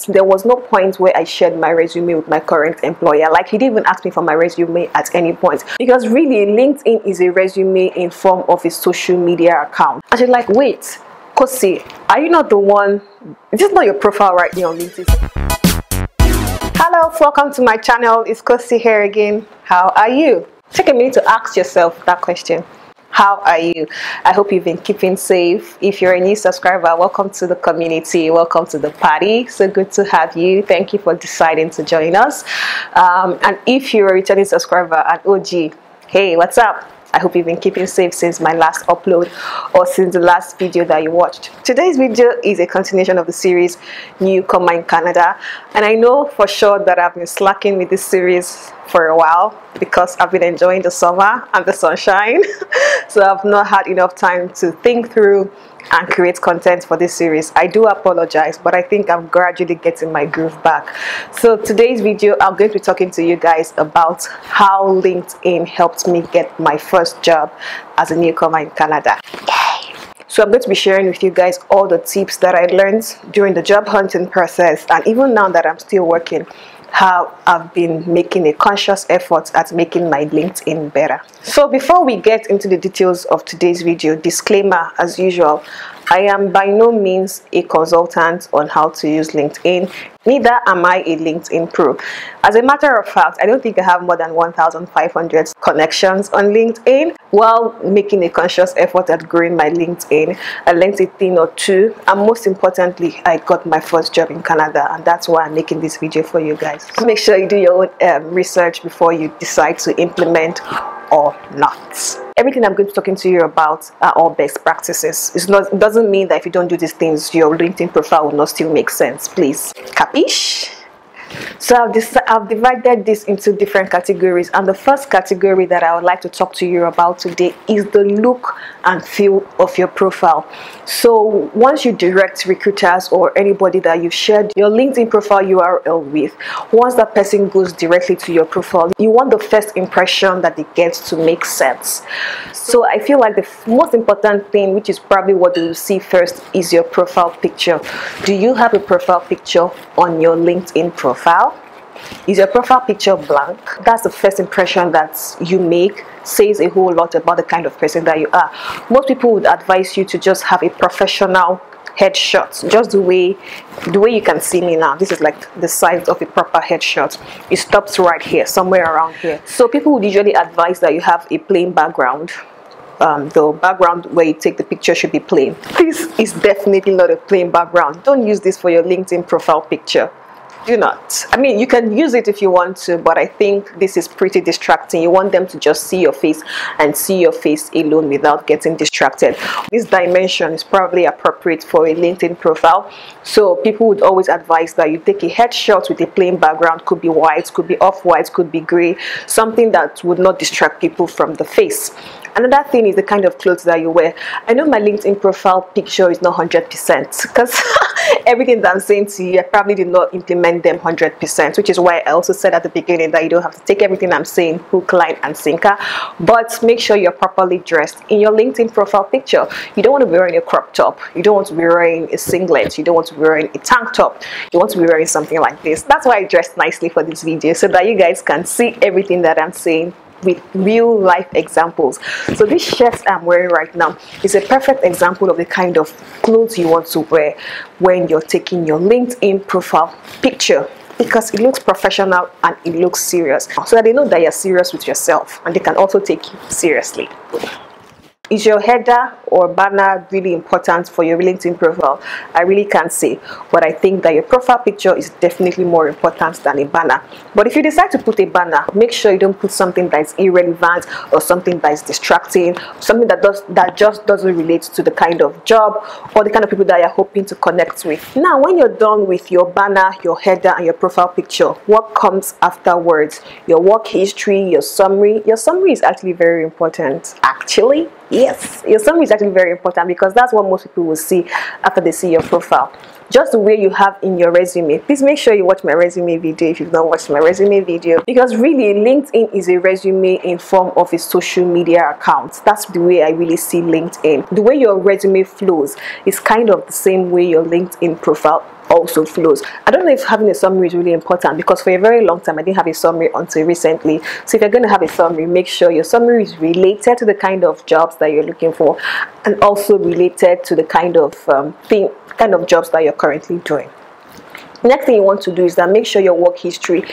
There was no point where I shared my resume with my current employer. Like, he didn't even ask me for my resume at any point, because really LinkedIn is a resume in form of a social media account. And she's like, wait, Kosi, are you not the one? Is this not your profile right here on LinkedIn? Hello, welcome to my channel. It's Kosi here again. How are you? Take a minute to ask yourself that question. How are you? I hope you've been keeping safe. If you're a new subscriber, welcome to the community. Welcome to the party. So good to have you. Thank you for deciding to join us. And if you're a returning subscriber at OG, hey, what's up? I hope you've been keeping safe since my last upload or since the last video that you watched. Today's video is a continuation of the series Newcomer in Canada, and I know for sure that I've been slacking with this series for a while because I've been enjoying the summer and the sunshine. So I've not had enough time to think through and create content for this series. I do apologize, but I think I'm gradually getting my groove back. So today's video, I'm going to be talking to you guys about how LinkedIn helped me get my first job as a newcomer in Canada. Yay! So I'm going to be sharing with you guys all the tips that I learned during the job hunting process, and even now that I'm still working, how I've been making a conscious effort at making my LinkedIn better. So before we get into the details of today's video, disclaimer as usual, I am by no means a consultant on how to use LinkedIn. Neither am I a LinkedIn pro. As a matter of fact, I don't think I have more than 1,500 connections on LinkedIn. While making a conscious effort at growing my LinkedIn, I learned a thing or two, and most importantly, I got my first job in Canada, and that's why I'm making this video for you guys. So make sure you do your own research before you decide to implement or not. Everything I'm going to be talking to you about are all best practices. It doesn't mean that if you don't do these things, your LinkedIn profile will not still make sense. Please, capiche? So I've divided this into different categories, and the first category that I would like to talk to you about today is the look and feel of your profile. So once you direct recruiters or anybody that you've shared your LinkedIn profile URL with, once that person goes directly to your profile, you want the first impression that they get to make sense. So I feel like the most important thing, which is probably what you see first, is your profile picture. Do you have a profile picture on your LinkedIn profile? Is your profile picture blank? That's the first impression that you make. Says a whole lot about the kind of person that you are. Most people would advise you to just have a professional headshot, just the way you can see me now. This is like the size of a proper headshot. It stops right here, somewhere around here. So people would usually advise that you have a plain background. The background where you take the picture should be plain. This is definitely not a plain background. Don't use this for your LinkedIn profile picture. Do not. I mean, you can use it if you want to, but I think this is pretty distracting. You want them to just see your face and see your face alone without getting distracted. This dimension is probably appropriate for a LinkedIn profile. So people would always advise that you take a headshot with a plain background. Could be white, could be off-white, could be gray, something that would not distract people from the face. Another thing is the kind of clothes that you wear. I know my LinkedIn profile picture is not 100% because everything that I'm saying to you, I probably did not implement them 100%, which is why I also said at the beginning that you don't have to take everything I'm saying hook, line, and sinker, but make sure you're properly dressed in your LinkedIn profile picture. You don't want to be wearing a crop top. You don't want to be wearing a singlet. You don't want to be wearing a tank top. You want to be wearing something like this. That's why I dressed nicely for this video, so that you guys can see everything that I'm saying with real life examples. So this shirt I'm wearing right now is a perfect example of the kind of clothes you want to wear when you're taking your LinkedIn profile picture, because it looks professional and it looks serious, so that they know that you're serious with yourself and they can also take you seriously. Is your header or banner really important for your LinkedIn profile? I really can't say, but I think that your profile picture is definitely more important than a banner. But if you decide to put a banner, make sure you don't put something that is irrelevant or something that is distracting, something that just doesn't relate to the kind of job or the kind of people that you're hoping to connect with. Now, when you're done with your banner, your header, and your profile picture, what comes afterwards? Your work history, your summary. Your summary is actually very important, actually. Yes, your summary is actually very important because that's what most people will see after they see your profile. just the way you have in your resume. Please make sure you watch my resume video if you've not watched my resume video, because really LinkedIn is a resume in form of a social media account. That's the way I really see LinkedIn. The way your resume flows is kind of the same way your LinkedIn profile also flows. I don't know if having a summary is really important, because for a very long time I didn't have a summary until recently. So if you're going to have a summary, make sure your summary is related to the kind of jobs that you're looking for, and also related to the kind of jobs that you're currently doing. Next thing you want to do is that make sure your work history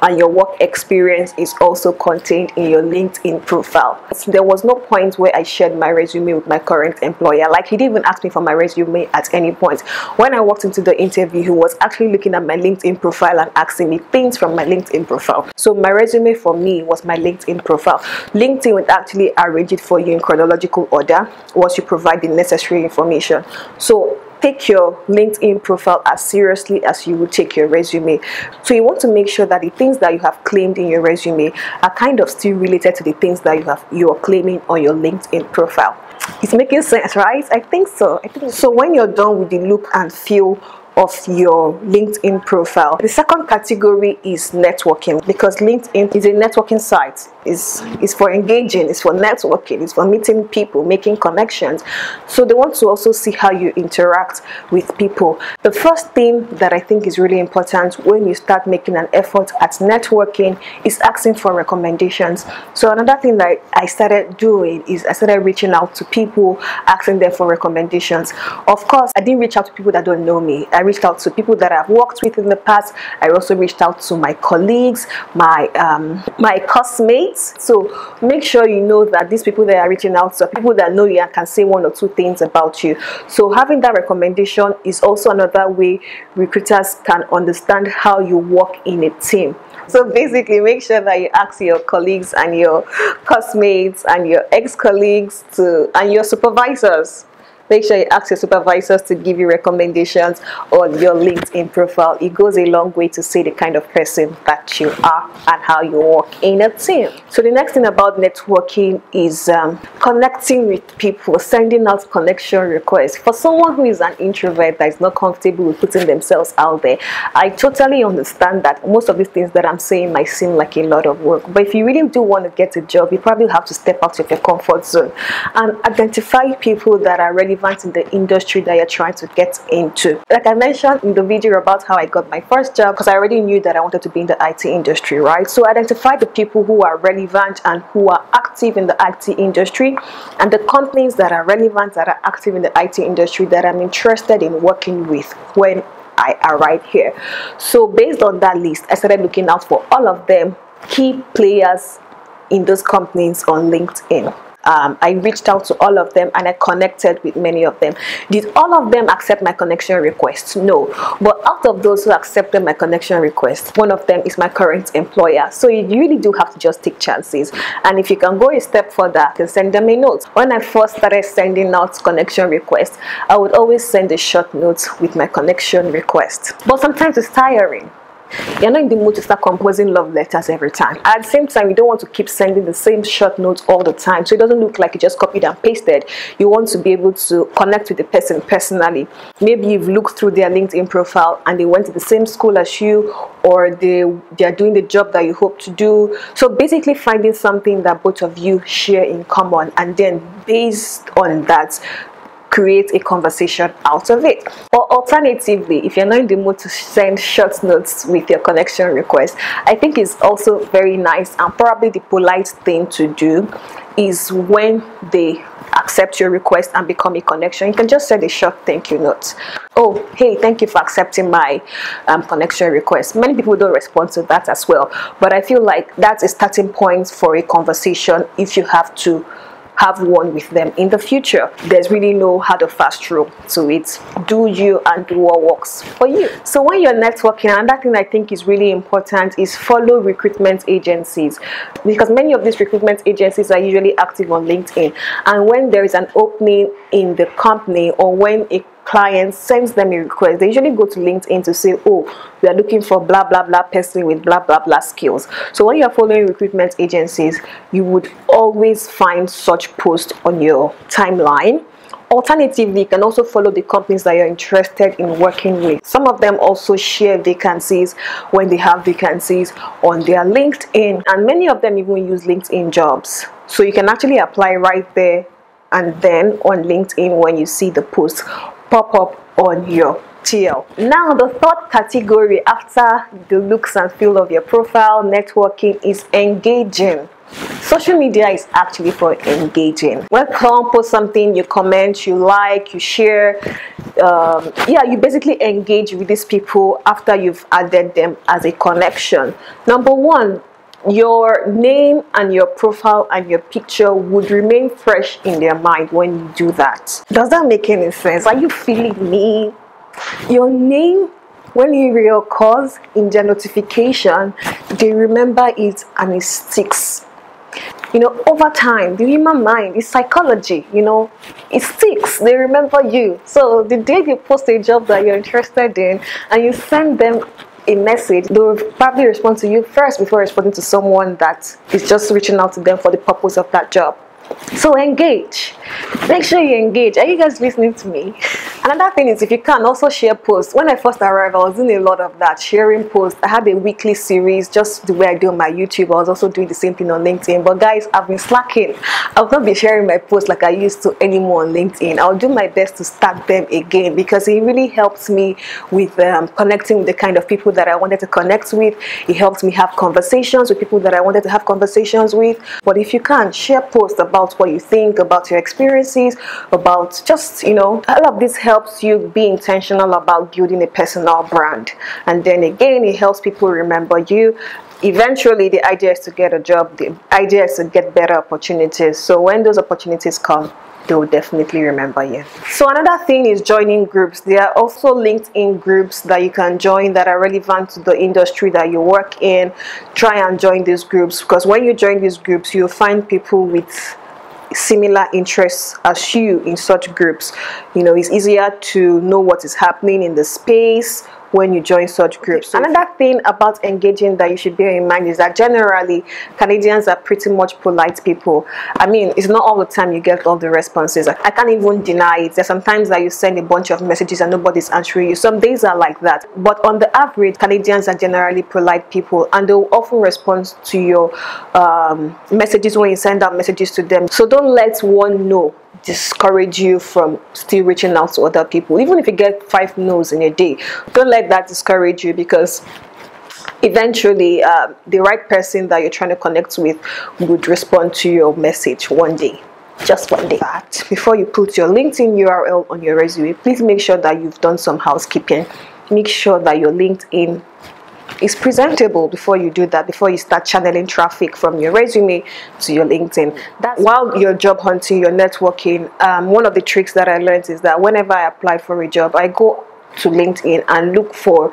and your work experience is also contained in your LinkedIn profile. So there was no point where I shared my resume with my current employer. Like, he didn't even ask me for my resume at any point. When I walked into the interview, he was actually looking at my LinkedIn profile and asking me things from my LinkedIn profile. So my resume for me was my LinkedIn profile. LinkedIn would actually arrange it for you in chronological order once you provide the necessary information. So take your LinkedIn profile as seriously as you would take your resume. So you want to make sure that the things that you have claimed in your resume are kind of still related to the things that you are claiming on your LinkedIn profile. It's making sense, right? I think so. So when you're done with the look and feel of your LinkedIn profile, the second category is networking, because LinkedIn is a networking site. It's for engaging, it's for networking, it's for meeting people, making connections. So they want to also see how you interact with people. The first thing that I think is really important when you start making an effort at networking is asking for recommendations. So another thing that I started doing is I started reaching out to people, asking them for recommendations. Of course, I didn't reach out to people that don't know me. I reached out to people that I've worked with in the past. I also reached out to my colleagues, my classmates. So make sure you know that these people that are reaching out to are people that know you and can say one or two things about you. So having that recommendation is also another way recruiters can understand how you work in a team. So basically, make sure that you ask your colleagues and your classmates and your ex-colleagues and your supervisors. Make sure you ask your supervisors to give you recommendations on your LinkedIn profile. It goes a long way to see the kind of person that you are and how you work in a team. So the next thing about networking is connecting with people, sending out connection requests. For someone who is an introvert that is not comfortable with putting themselves out there, I totally understand that most of these things that I'm saying might seem like a lot of work. But if you really do want to get a job, you probably have to step out of your comfort zone and identify people that are ready in the industry that you're trying to get into. Like I mentioned in the video about how I got my first job, because I already knew that I wanted to be in the IT industry, right? So identify the people who are relevant and who are active in the IT industry, and the companies that are relevant, that are active in the IT industry, that I'm interested in working with when I arrive here. So based on that list, I started looking out for all of them, key players in those companies on LinkedIn. I reached out to all of them and I connected with many of them. Did all of them accept my connection request? No. But out of those who accepted my connection request, one of them is my current employer. So you really do have to just take chances. And if you can go a step further, you can send them a note. When I first started sending out connection requests, I would always send a short note with my connection request. But sometimes it's tiring. You're not in the mood to start composing love letters every time. At the same time, you don't want to keep sending the same short notes all the time, so it doesn't look like you just copied and pasted. You want to be able to connect with the person personally. Maybe you've looked through their LinkedIn profile and they went to the same school as you, or they are doing the job that you hope to do. So basically finding something that both of you share in common, and then based on that, create a conversation out of it. Or alternatively, if you're not in the mood to send short notes with your connection request, I think it's also very nice and probably the polite thing to do is when they accept your request and become a connection, you can just send a short thank you note. Oh, hey, thank you for accepting my connection request. Many people don't respond to that as well, but I feel like that's a starting point for a conversation if you have to have one with them in the future. There's really no hard or fast rule to it. Do you and do what works for you. So when you're networking, another thing I think is really important is follow recruitment agencies, because many of these recruitment agencies are usually active on LinkedIn, and when there is an opening in the company or when a client sends them a request, they usually go to LinkedIn to say, oh, we are looking for blah blah blah person with blah blah blah skills. So when you're following recruitment agencies, you would always find such posts on your timeline Alternatively, you can also follow the companies that you're interested in working with. Some of them also share vacancies when they have vacancies on their LinkedIn, and many of them even use LinkedIn jobs. So you can actually apply right there and then on LinkedIn when you see the post pop up on your TL. Now, the third category after the looks and feel of your profile, networking, is engaging. Social media is actually for engaging. When someone posts something, you comment, you like, you share. Yeah, you basically engage with these people after you've added them as a connection. Number one, your name and your profile and your picture would remain fresh in their mind when you do that. Does that make any sense? Are you feeling me? Your name, when it reoccurs in their notification, they remember it and it sticks. You know, over time, the human mind is psychology, you know, it sticks. They remember you. So the day you post a job that you're interested in and you send them a message, they will probably respond to you first before responding to someone that is just reaching out to them for the purpose of that job. So engage. Make sure you engage. Are you guys listening to me? Another thing is, if you can, also share posts. When I first arrived, I was doing a lot of that, sharing posts. I had a weekly series, just the way I do on my YouTube. I was also doing the same thing on LinkedIn. But guys, I've been slacking. I'll not be sharing my posts like I used to anymore on LinkedIn. I'll do my best to start them again, because it really helps me with connecting with the kind of people that I wanted to connect with. It helps me have conversations with people that I wanted to have conversations with. But if you can, share posts about what you think, about your experiences, about just, you know, all of this helps you be intentional about building a personal brand. And then again, it helps people remember you. Eventually, the idea is to get a job. The idea is to get better opportunities. So when those opportunities come, they will definitely remember you. So another thing is joining groups. There are also LinkedIn groups that you can join that are relevant to the industry that you work in. Try and join these groups, because when you join these groups, you'll find people with similar interests as you in such groups. You know, it's easier to know what is happening in the space when you join such groups. So another thing about engaging that you should bear in mind is that generally Canadians are pretty much polite people. I mean, it's not all the time you get all the responses. I can't even deny it. There's sometimes that you send a bunch of messages and nobody's answering you. Some days are like that. But on the average, Canadians are generally polite people, and they'll often respond to your messages when you send out messages to them. So don't let one no discourage you from still reaching out to other people. Even if you get 5 no's in a day, don't let that discourage you, because eventually the right person that you're trying to connect with would respond to your message one day. Just one day. Before you put your LinkedIn URL on your resume, please make sure that you've done some housekeeping. Make sure that your LinkedIn is presentable before you do that, before you start channeling traffic from your resume to your LinkedIn. While you're job hunting, you're networking, one of the tricks that I learned is that whenever I apply for a job, I go to LinkedIn and look for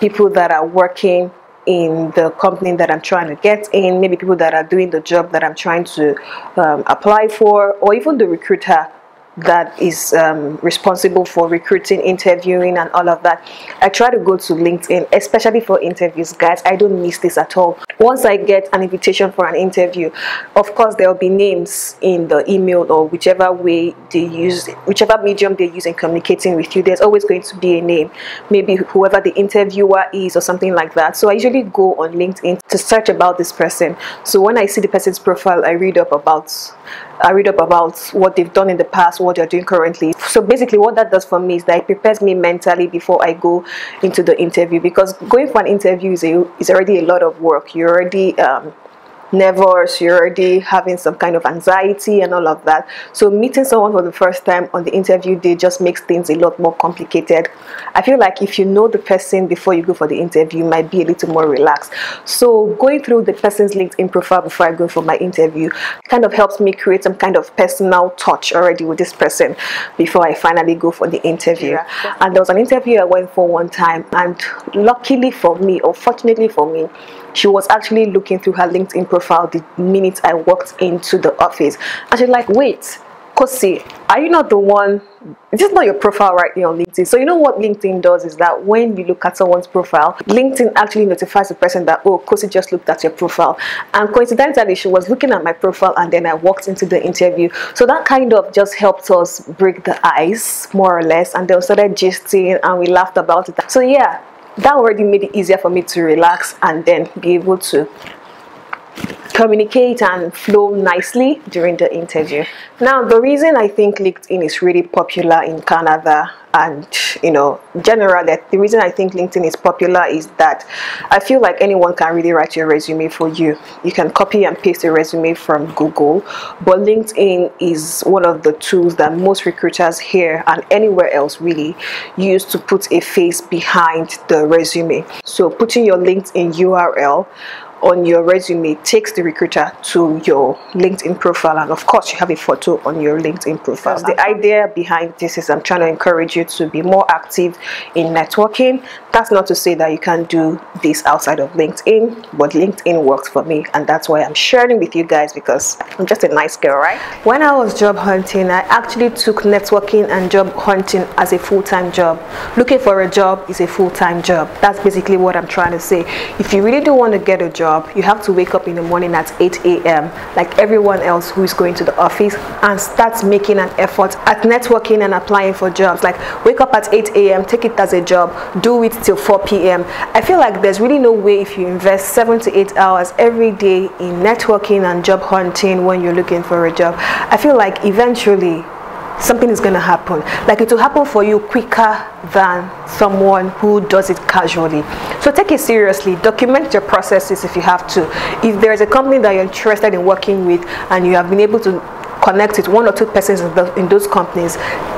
people that are working in the company that I'm trying to get in, maybe people that are doing the job that I'm trying to apply for, or even the recruiter that is responsible for recruiting, interviewing, and all of that. I try to go to LinkedIn, especially for interviews, guys. I don't miss this at all. Once I get an invitation for an interview, of course there will be names in the email, or whichever way they use, whichever medium they use in communicating with you, there's always going to be a name, maybe whoever the interviewer is or something like that. So I usually go on LinkedIn to search about this person. So when I see the person's profile, I read up about what they've done in the past, what they're doing currently. So basically what that does for me is that it prepares me mentally before I go into the interview, because going for an interview is already a lot of work. You're already nervous, you're already having some kind of anxiety and all of that. So meeting someone for the first time on the interview day just makes things a lot more complicated. I feel like if you know the person before you go for the interview, you might be a little more relaxed. So going through the person's LinkedIn profile before I go for my interview kind of helps me create some kind of personal touch already with this person before I finally go for the interview. And there was an interview I went for one time, and luckily for me, or fortunately for me, she was actually looking through her LinkedIn profile the minute I walked into the office, and she's like, wait, Kosi, are you not the one? This is not your profile right here on LinkedIn. So you know what LinkedIn does is that when you look at someone's profile, LinkedIn actually notifies the person that, oh, Kosi just looked at your profile. And coincidentally, she was looking at my profile and then I walked into the interview. So that kind of just helped us break the ice, more or less. And then we started gisting and we laughed about it. So yeah, that already made it easier for me to relax and then be able to communicate and flow nicely during the interview. Now, the reason I think LinkedIn is really popular in Canada and, you know, generally, the reason I think LinkedIn is popular is that I feel like anyone can really write your resume for you. You can copy and paste a resume from Google, but LinkedIn is one of the tools that most recruiters here and anywhere else really use to put a face behind the resume. So putting your LinkedIn URL on your resume takes the recruiter to your LinkedIn profile, and of course you have a photo on your LinkedIn profile. The idea behind this is I'm trying to encourage you to be more active in networking. That's not to say that you can't do this outside of LinkedIn, but LinkedIn works for me, and that's why I'm sharing with you guys, because I'm just a nice girl, right? When I was job hunting, I actually took networking and job hunting as a full-time job. Looking for a job is a full-time job. That's basically what I'm trying to say. If you really do want to get a job, you have to wake up in the morning at 8 a.m. like everyone else who is going to the office, and start making an effort at networking and applying for jobs. Like, wake up at 8 a.m, take it as a job, do it till 4 p.m. I feel like there's really no way, if you invest 7 to 8 hours every day in networking and job hunting when you're looking for a job, I feel like eventually something is going to happen. Like, it will happen for you quicker than someone who does it casually. So take it seriously. Document your processes if you have to. If there is a company that you're interested in working with and you have been able to connect with 1 or 2 persons in those companies,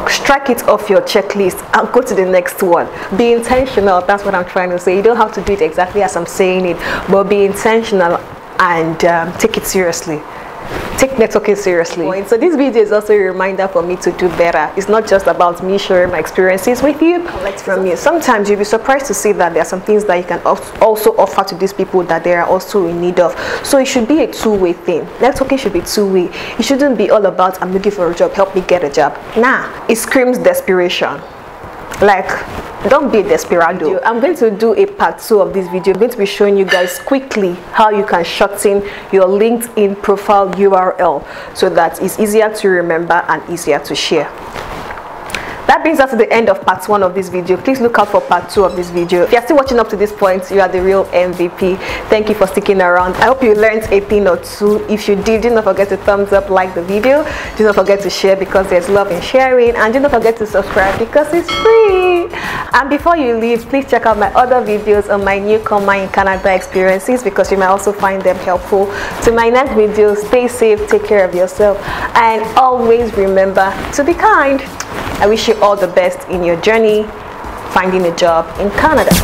strike it off your checklist and go to the next one. Be intentional. That's what I'm trying to say. You don't have to do it exactly as I'm saying it, but be intentional and take it seriously. Take networking seriously. So this video is also a reminder for me to do better. It's not just about me sharing my experiences with you, collect from you. Sometimes you'll be surprised to see that there are some things that you can also offer to these people that they are also in need of. So it should be a two-way thing. Networking should be two-way. It shouldn't be all about, I'm looking for a job, help me get a job. Nah, it screams desperation. Like, don't be a desperado. I'm going to do a part 2 of this video. I'm going to be showing you guys quickly how you can shorten your LinkedIn profile URL so that it's easier to remember and easier to share. That brings us to the end of part 1 of this video. Please look out for part 2 of this video. If you're still watching up to this point, you are the real MVP. Thank you for sticking around. I hope you learned a thing or two. If you did, do not forget to thumbs up, like the video. Do not forget to share, because there's love in sharing. And do not forget to subscribe, because it's free. And before you leave, please check out my other videos on my newcomer in Canada experiences, because you might also find them helpful. To my next video, stay safe, take care of yourself, and always remember to be kind. I wish you all the best in your journey finding a job in Canada.